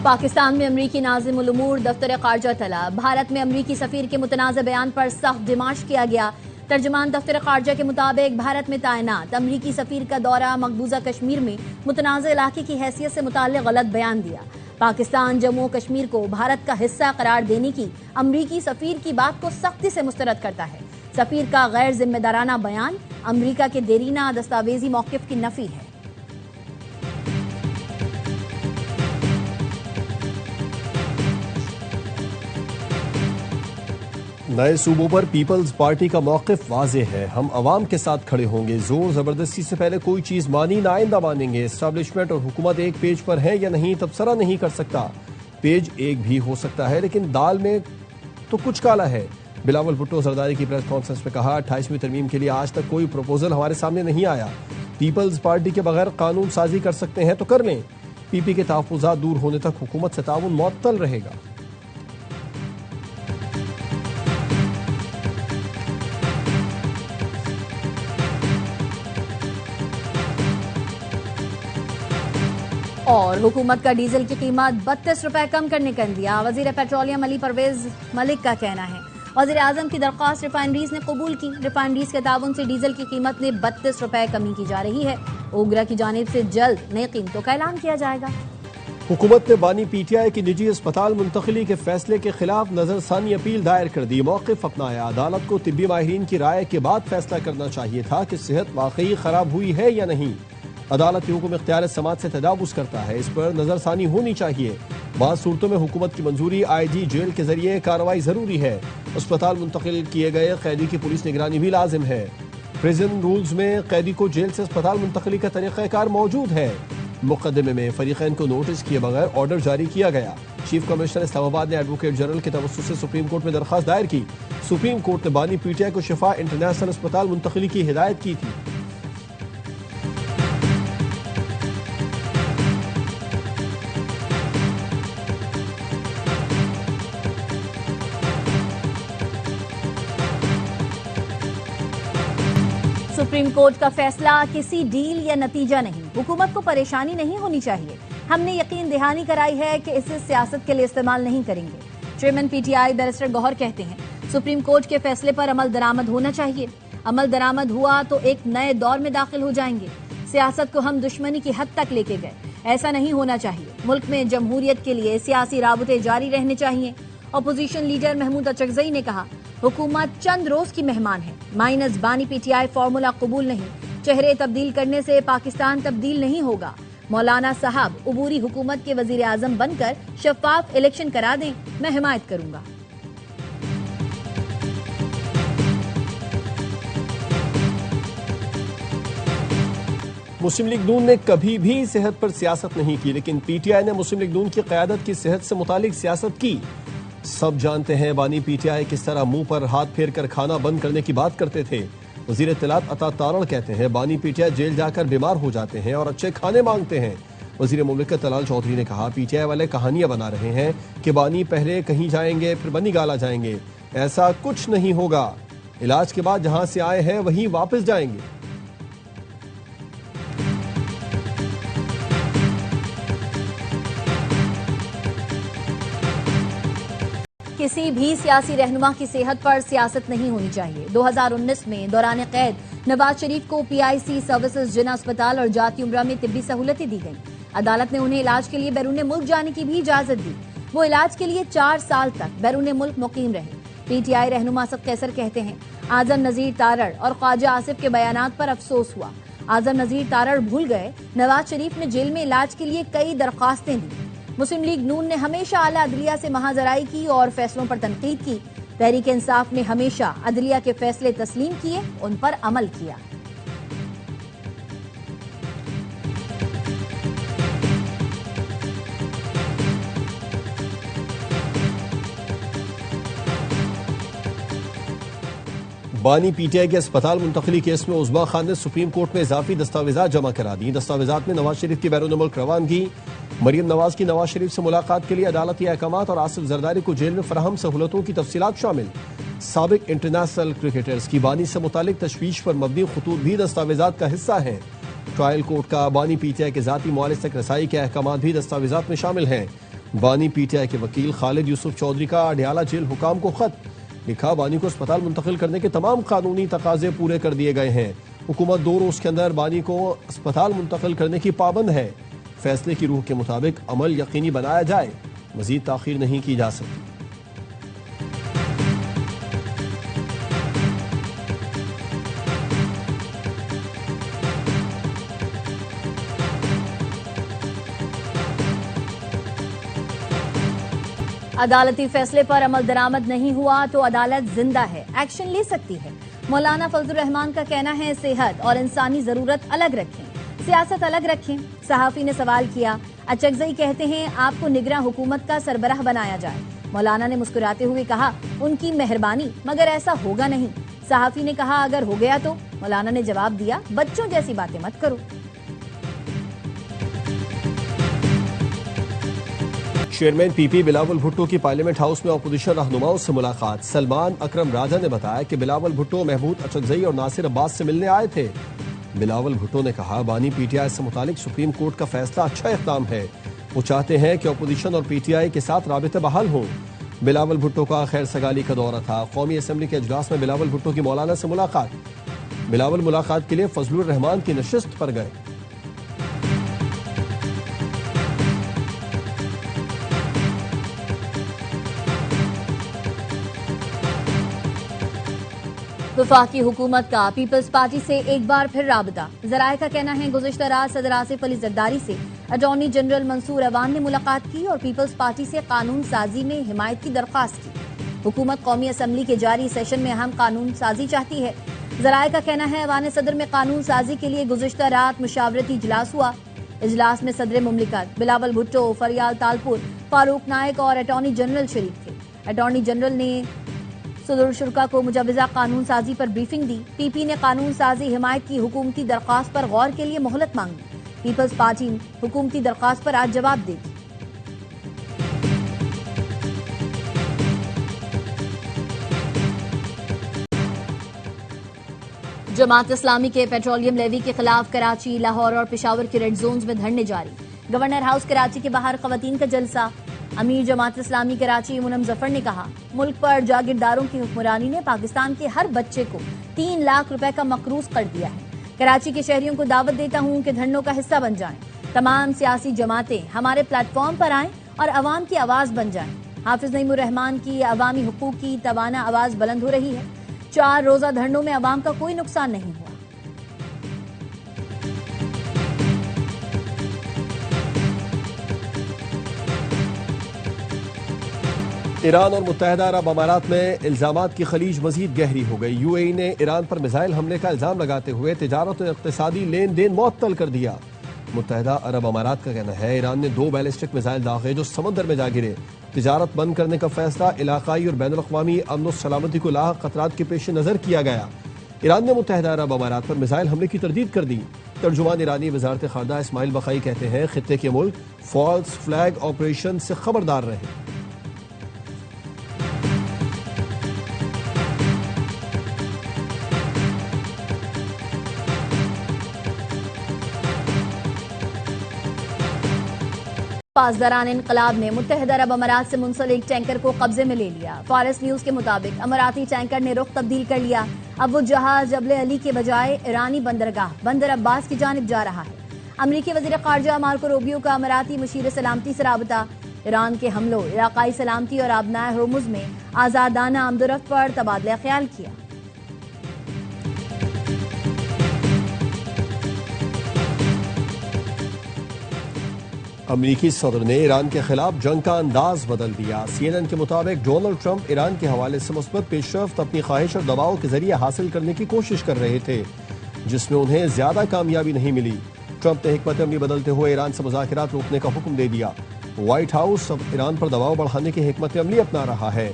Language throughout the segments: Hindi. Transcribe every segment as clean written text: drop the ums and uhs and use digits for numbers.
पाकिस्तान में अमरीकी नाज़िम उल उमूर दफ्तर ख़ारजा तला। भारत में अमरीकी सफ़ीर के मुतनाज़ बयान पर सख्त डिमांड किया गया। तर्जमान दफ्तर ख़ारजा के मुताबिक भारत में तैनात अमरीकी सफ़ीर का दौरा मकबूजा कश्मीर में मुतनाज़ इलाके की हैसियत से मुताल्लिक़ गलत बयान दिया। पाकिस्तान जम्मू कश्मीर को भारत का हिस्सा करार देने की अमरीकी सफ़ीर की बात को सख्ती से मुस्तरद करता है। सफ़ीर का गैर जिम्मेदाराना बयान अमरीका के देरीना दस्तावेजी मौक़िफ़ की नफ़ी है। नए सूबों पर पीपल्स पार्टी का मौक़िफ़ वाज़ेह है। हम अवाम के साथ खड़े होंगे। जोर ज़बरदस्ती से पहले कोई चीज़ मानी ना आइंदा मानेंगे। एस्टैब्लिशमेंट और हुकूमत एक पेज पर है या नहीं तबसरा नहीं कर सकता। पेज एक भी हो सकता है लेकिन दाल में तो कुछ काला है। बिलावल भुट्टो जरदारी की प्रेस कॉन्फ्रेंस में कहा, 28वीं तरमीम के लिए आज तक कोई प्रपोजल हमारे सामने नहीं आया। पीपल्स पार्टी के बगैर कानून साजी कर सकते हैं तो कर लें। पीपी के तहफ़्फ़ुज़ात दूर होने तक हुकूमत से ताउन मुअत्तल रहेगा। और हुकूमत का डीजल की कीमत 32 रुपए कम करने का दिया। वजीर पेट्रोलियम अली परवेज मलिक का कहना है, वजीर आजम की दरख्वास्त रिफाइनरीज ने कबूल की। रिफाइनरीज के ताउन से डीजल की कीमत में 32 रुपए कमी की जा रही है। ओगरा की जानिब से जल्द नई कीमतों का ऐलान किया जाएगा। हुकूमत ने बानी पीटीआई की निजी अस्पताल मुंतकिली के फैसले के खिलाफ नजरसानी अपील दायर कर दी। मौक़िफ़ अपनाया, अदालत को तिब्बी माहिरीन की राय के बाद फैसला करना चाहिए था कि सेहत वाकई खराब हुई है या नहीं। अदालत हुक्म इख्तियार समात से तजावुज़ करता है, इस पर नजरसानी होनी चाहिए। बाद सूरतों में हुकूमत की मंजूरी आईजी जेल के जरिए कार्रवाई जरूरी है। अस्पताल मुंतकिल किए गए कैदी की पुलिस निगरानी भी लाजिम है। प्रिजन रूल्स में कैदी को जेल से अस्पताल मुंतकिली का तरीक़ाकार मौजूद है। मुकदमे में फरीक़ैन को नोटिस किए बगैर ऑर्डर जारी किया गया। चीफ कमिश्नर इस्लामाबाद ने एडवोकेट जनरल के तवस्सुस से सुप्रीम कोर्ट में दरख्वास्त दायर की। सुप्रीम कोर्ट ने बानी पीटीआई को शिफा इंटरनेशनल अस्पताल मुंतकिली की हिदायत की थी। सुप्रीम कोर्ट का फैसला किसी डील या नतीजा नहीं। हुकूमत को परेशानी नहीं होनी चाहिए। हमने यकीन दहानी कराई है कि इसे सियासत के लिए इस्तेमाल नहीं करेंगे। चेयरमैन पीटीआई बैरिस्टर गौहर कहते हैं, सुप्रीम कोर्ट के फैसले पर अमल दरामद होना चाहिए। अमल दरामद हुआ तो एक नए दौर में दाखिल हो जाएंगे। सियासत को हम दुश्मनी की हद तक लेके गए, ऐसा नहीं होना चाहिए। मुल्क में जमहूरियत के लिए सियासी राबते जारी रहने चाहिए। अपोजिशन लीडर महमूद अचकजई ने कहा, हुकूमत चंद रोज की मेहमान है। माइनस बानी पीटीआई फार्मूला कबूल नहीं। चेहरे तब्दील करने से पाकिस्तान तब्दील नहीं होगा। मौलाना साहब उबूरी हुकूमत के वजीर आजम बनकर शफाफ इलेक्शन करा दें, मैं हिमायत करूंगा। मुस्लिम लीग नून ने कभी भी सेहत पर सियासत नहीं की, लेकिन पीटीआई ने मुस्लिम लीग नून की क़यादत की सेहत से मुतालिक सियासत की। सब जानते हैं बानी पीटीआई किस तरह मुंह पर हाथ फेर कर खाना बंद करने की बात करते थे। वजीर इत्तलात अता तारण कहते हैं, बानी पीटीआई जेल जाकर बीमार हो जाते हैं और अच्छे खाने मांगते हैं। वजीर मुमलिकत तलाल चौधरी ने कहा, पीटीआई वाले कहानियां बना रहे हैं कि बानी पहले कहीं जाएंगे फिर बनी गाला जाएंगे। ऐसा कुछ नहीं होगा। इलाज के बाद जहां से आए हैं वहीं वापस जाएंगे। किसी भी सियासी रहनुमा की सेहत पर सियासत नहीं होनी चाहिए। 2019 में दौरान कैद नवाज शरीफ को पीआईसी सर्विसेज जिना अस्पताल और जाती उम्रा में तिब्बी सहूलतें दी गईं। अदालत ने उन्हें इलाज के लिए बैरून मुल्क जाने की भी इजाजत दी। वो इलाज के लिए 4 साल तक बैरून मुल्क मुकीम रहे। पीटीआई रहनुमा असद कैसर कहते हैं, आजम नजीर तारड़ और ख्वाजा आसिफ के बयानात पर अफसोस हुआ। आजम नजीर तारड़ भूल गए नवाज शरीफ ने जेल में इलाज के लिए कई दरख्वास्तें दी। मुस्लिम लीग नून ने हमेशा आला अदलिया से महाजराई की और फैसलों पर तनकीद की। तहरीक इंसाफ ने हमेशा अदलिया के फैसले तस्लीम किए, उन पर अमल किया। बानी पीटीआई के अस्पताल मुंतकिली केस में उज़मा खान ने सुप्रीम कोर्ट में इजाफी दस्तावेजात जमा करा दी। दस्तावेजात में नवाज शरीफ की बैरून मुल्क रवानगी, मरियम नवाज की नवाज शरीफ से मुलाकात के लिए अदालती अहकामात और आसिफ जरदारी को जेल में फराहम सहूलतों की तफसीलात शामिल। साबिक इंटरनेशनल क्रिकेटर्स की बानी से मुतालिक तशवीश पर मबनी खतूत भी दस्तावेजात का हिस्सा हैं। ट्रायल कोर्ट का बानी पीटीआई के जाती मुआलिज तक रसाई के अहकामात भी दस्तावेजात में शामिल हैं। बानी पीटीआई के वकील खालिद यूसुफ चौधरी का अडयाला जेल हुकाम को खत लिखा। बानी को अस्पताल मुंतकिल करने के तमाम कानूनी तकाजे पूरे कर दिए गए हैं। हुकूमत 2 रोज के अंदर बानी को अस्पताल मुंतकिल करने की पाबंद है। फैसले की रूह के मुताबिक अमल यकीनी बनाया जाए, मजीद ताखीर नहीं की जा सकती। अदालती फैसले पर अमल दरामद नहीं हुआ तो अदालत जिंदा है, एक्शन ले सकती है। मौलाना फजलुर रहमान का कहना है सेहत और इंसानी जरूरत अलग रखें, सियासत अलग रखें। सहाफी ने सवाल किया, अचकजई कहते हैं आपको निगरां हुकूमत का सरबराह बनाया जाए। मौलाना ने मुस्कुराते हुए कहा, उनकी मेहरबानी, मगर ऐसा होगा नहीं। सहाफी ने कहा, अगर हो गया तो? मौलाना ने जवाब दिया, बच्चों जैसी बातें मत करो। चेयरमैन पीपी बिलावल भुट्टो की पार्लियामेंट हाउस में अपोजिशन रहनुमाओं से मुलाकात। सलमान अकरम राजा ने बताया कि बिलावल भुट्टो, महमूद अचकजई और नासिर अब्बास से मिलने आए थे। बिलावल भुट्टो ने कहा, बानी पीटीआई से मुतालिक सुप्रीम कोर्ट का फैसला अच्छा इक़दाम है। वो चाहते हैं कि अपोजिशन और पीटीआई के साथ राबिते बहाल हों। बिलावल भुट्टो का खैर सगाली का दौरा था। कौमी असम्बली के इजलास में बिलावल भुट्टो की मौलाना से मुलाकात। बिलावल मुलाकात के लिए फजलुर रहमान की नशिस्त पर गए। वफाकी हुकूमत का पीपल्स पार्टी से एक बार फिर राबता। जराये का कहना है, गुज़िश्ता रात सदर आसिफ अली जरदारी से अटॉर्नी जनरल मंसूर अवान ने मुलाकात की और पीपल्स पार्टी से कानून साजी में हिमायत की दरख्वास्त की। हुकूमत कौमी असम्बली के जारी सेशन में अहम कानून साजी चाहती है। जराये का कहना है, अवान सदर में कानून साजी के लिए गुज़िश्ता रात मुशावरती इजलास हुआ। इजलास में सदर मुमलिकत बिलावल भुट्टो, फरियाल तालपुर, फारूक नायक और अटॉर्नी जनरल शरीक थे। अटॉर्नी जनरल ने सदर शुरा को मुजवजा कानून साजी पर ब्रीफिंग दी। पीपी ने कानून साजी हिमायत की हुकूमती दरख्वास्त पर गौर के लिए मोहलत मांगी। पीपल्स पार्टी हुकूमती दरख्वास्त पर आज जवाब देगी। जमात इस्लामी के पेट्रोलियम लेवी के खिलाफ कराची, लाहौर और पेशावर के रेड जोन्स में धरने जारी। गवर्नर हाउस कराची के बाहर खवातीन का जलसा। अमीर जमात इस्लामी कराची मुनम जफर ने कहा, मुल्क पर जागीरदारों की हुक्मरानी ने पाकिस्तान के हर बच्चे को 3 लाख रुपए का मकरूज कर दिया है। कराची के शहरियों को दावत देता हूं कि धरनों का हिस्सा बन जाएं। तमाम सियासी जमातें हमारे प्लेटफॉर्म पर आएं और अवाम की आवाज बन जाएं। हाफिज नईमुर रहमान की अवामी हुकूक की तवाना आवाज बुलंद हो रही है। 4 रोजा धरनों में अवाम का कोई नुकसान नहीं हुआ। ईरान और मुत्तहदा अरब अमारात में इल्जामात की खलीज मजीद गहरी हो गई। यूएई ने ईरान पर मिसाइल हमले का इल्जाम लगाते हुए तिजारत और इक्तिसादी लेन देन मुअत्तल कर दिया। मुत्तहदा अरब अमारात का कहना है, ईरान ने 2 बैलिस्टिक मिसाइल दागे जो समंदर में जा गिरे। तिजारत बंद करने का फैसला इलाकाई और बैनुल अक़वामी अमन और सलामती को लाहक खतरात के पेश नजर किया गया। ईरान ने मुत्तहदा अरब अमारात पर मिसाइल हमले की तरदीद कर दी। तर्जुमान ईरानी वजारत खारजा इस्माइल बखाई कहते हैं, खित्ते के मुल्क फॉल्स फ्लैग ऑपरेशन से खबरदार रहे। पासदारान इनकलाब ने मुत्तहदा अरब अमारात से मुंसलिक टैंकर को कब्जे में ले लिया। फॉरेस्ट न्यूज के मुताबिक अमाराती टैंकर ने रुख तब्दील कर लिया। अब वो जहाज जबले अली के बजाय ईरानी बंदरगाह बंदर अब्बास की जानिब जा रहा है। अमरीकी वजीर खारजा मार्को रूबियो का अमाराती मुशीर सलामती से राबता। ईरान के हमलों, इलाकाई सलामती और आबनाए हरमुज में आजादाना आमदोरफ्त पर तबादला ख्याल किया। अमरीकी सदर ने ईरान के खिलाफ जंग का अंदाज बदल दिया। CNN के मुताबिक डोनाल्ड ट्रंप ईरान के हवाले से मुस्बत पेशरफ्त अपनी ख्वाहिश और दबाव के जरिए हासिल करने की कोशिश कर रहे थे, जिसमें उन्हें ज्यादा कामयाबी नहीं मिली। ट्रंप ने हिकमत अमली बदलते हुए ईरान से मुज़ाकरात रोकने का हुक्म दे दिया। व्हाइट हाउस अब ईरान पर दबाव बढ़ाने की हिकमत अमली अपना रहा है।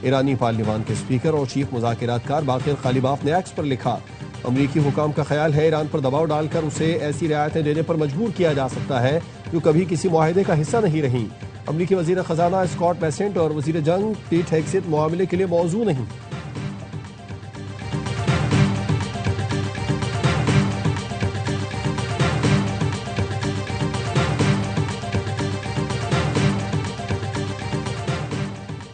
ईरानी पार्लियामान के स्पीकर और चीफ मुज़ाकरातकार बाकिर खालिबाफ ने एक्स पर लिखा, अमरीकी हुकाम का ख्याल है ईरान पर दबाव डालकर उसे ऐसी रियायतें देने पर मजबूर किया जा सकता है जो कभी किसी मुआहदे का हिस्सा नहीं रही। अमरीकी वजीर खजाना स्कॉट बेसेंट और वजीर जंग पीट हेग्सेट मामले के लिए मौजू नहीं।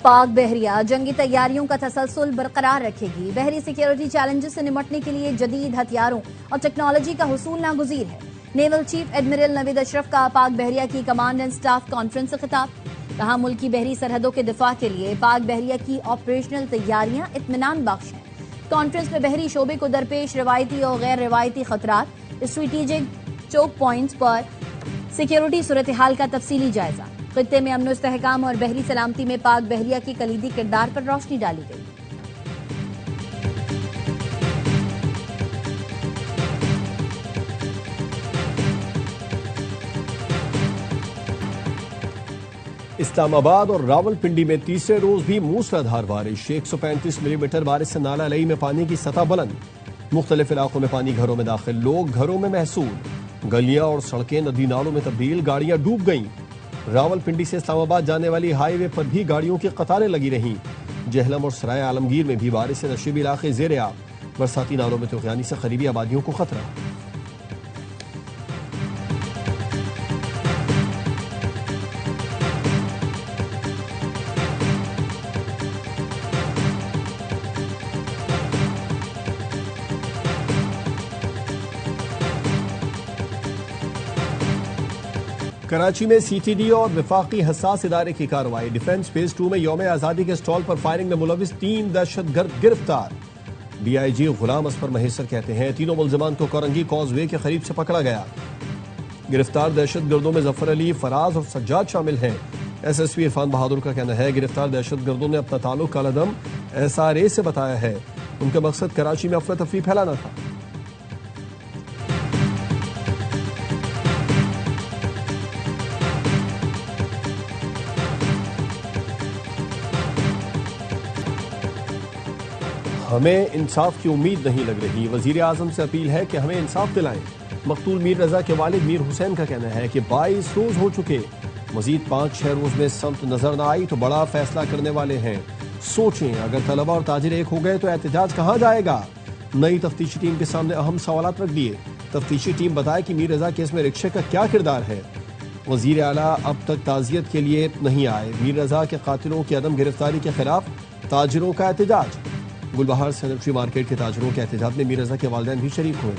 पाक बहरिया जंगी तैयारियों का तसलसल बरकरार रखेगी। बहरी सिक्योरिटी चैलेंजेस से निपटने के लिए जदीद हथियारों और टेक्नोलॉजी का हुसूल नागुज़ीर है। Naval chief admiral Naveed Ashraf का पाक बहरिया की कमांड एंड स्टाफ कॉन्फ्रेंस से खिताब। कहा, मुल्क की बहरी सरहदों के दिफा के लिए पाक बहरिया की ऑपरेशनल तैयारियां इत्मीनान बख्श हैं। कॉन्फ्रेंस में बहरी शोबे को दरपेश रवायती और गैर रवायती खतरात, स्ट्रेटेजिक चोक पॉइंट्स पर सिक्योरिटी सूरत हाल का तफसीली जायजा, खित्ते में अमन इस्तेहकाम और बहरी सलामती में पाक बहरिया की कलीदी किरदार पर रोशनी डाली गई। इस्लामाबाद और रावलपिंडी में तीसरे रोज भी मूसलाधार बारिश। 135 मिलीमीटर बारिश से नाला लई में पानी की सतह बुलंद। मुख्तलिफ इलाकों में पानी घरों में दाखिल, लोग घरों में महसूर। गलियां और सड़कें नदी नालों में तब्दील, गाड़ियां डूब गईं। रावलपिंडी से इस्लामाबाद जाने वाली हाईवे पर भी गाड़ियों की कतारें लगी रहीं। जहलम और सराय आलमगीर में भी बारिश से नशीबी इलाके ज़ेर आब। बरसाती नालों में तुग़यानी से करीबी आबादियों को खतरा। कराची में सीटीडी और विफाकी हसास इदारे की कार्रवाई। डिफेंस फेज 2 में यौम आज़ादी के स्टॉल पर फायरिंग में मुलविस 3 दहशतगर्द गिरफ्तार। डीआईजी गुलाम असफर महेसर कहते हैं, तीनों मुल्जिमान को कोरंगी कॉजवे के करीब से पकड़ा गया। गिरफ्तार दहशतगर्दों में जफर अली, फराज और सज्जाद शामिल हैं। एसएसपी इरफान बहादुर का कहना है, गिरफ्तार दहशतगर्दों ने अपना ताल्लुक कालादम SRA से बताया है। उनका मकसद कराची में अफरा तफरी फैलाना था। हमें इंसाफ की उम्मीद नहीं लग रही। वजीर आजम से अपील है कि हमें इंसाफ दिलाएं। मकतूल मीर रजा के वालिद मीर हुसैन का कहना है कि 22 रोज हो चुके, मजीद 5-6 रोज में समत नजर न आई तो बड़ा फैसला करने वाले हैं। सोचें, अगर तलबा और ताजिर एक हो गए तो एहतजाज कहाँ जाएगा। नई तफ्तीशी टीम के सामने अहम सवाल रख दिए। तफ्तीशी टीम बताए कि मीर रजा केस में रिक्शे का क्या किरदार है। वजीर आला अब तक ताजियत के लिए नहीं आए। मीर रजा के कातिलों की अदम गिरफ्तारी के खिलाफ ताजिरों का एहतजाज। गुलबहार सैनिटरी मार्केट के ताजरों के एहतजाज में मीर रजा के वालिदैन भी शरीक हुए।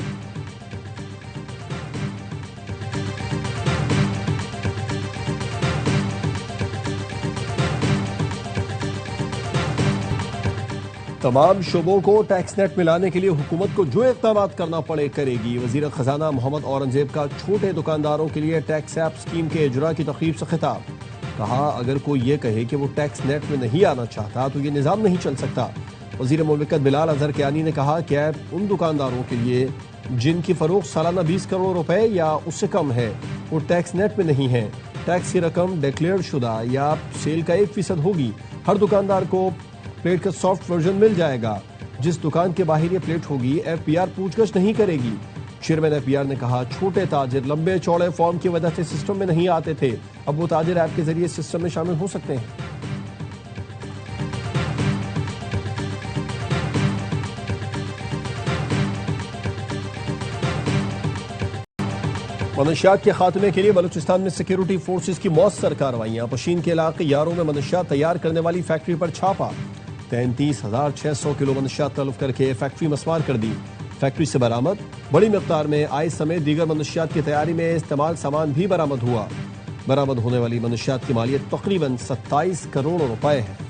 तमाम शोबों को टैक्स नेट मिलाने के लिए हुकूमत को जो इक़दाम करना पड़े करेगी। वजीर खजाना मोहम्मद औरंगजेब का छोटे दुकानदारों के लिए टैक्स ऐप स्कीम के इजरा की तकरीब से खिताब। कहा, अगर कोई ये कहे कि वो टैक्स नेट में नहीं आना चाहता तो ये निज़ाम नहीं चल सकता। वज़ीर मुमलिकत बिलाल अजहर कियानी ने कहा कि ऐप उन दुकानदारों के लिए जिनकी फरोख्त सालाना 20 करोड़ रुपए या उससे कम है, वो टैक्स नेट में नहीं है। टैक्स की रकम डिक्लेयर शुदा या सेल का 1% होगी। हर दुकानदार को प्लेट का सॉफ्ट वर्जन मिल जाएगा। जिस दुकान के बाहर ये प्लेट होगी, FPR पूछगछ नहीं करेगी। चेयरमैन FPR ने कहा, छोटे ताजिर लंबे चौड़े फॉर्म की वजह से सिस्टम में नहीं आते थे, अब वो ताजिर ऐप के जरिए सिस्टम में शामिल हो सकते हैं। मनशियात के खात्मे के लिए बलूचिस्तान में सिक्योरिटी फोर्सेज की मौसर कार्रवाइयां। पशीन के इलाके यारों में मनशियात तैयार करने वाली फैक्ट्री पर छापा। 33,600 किलो मनशियात तलब करके फैक्ट्री मसमार कर दी। फैक्ट्री से बरामद बड़ी मिकदार में आइस समेत दीगर मनशियात की तैयारी में इस्तेमाल सामान भी बरामद हुआ। बरामद होने वाली मनशियात की मालियत तकरीबन 27 करोड़ रुपए है।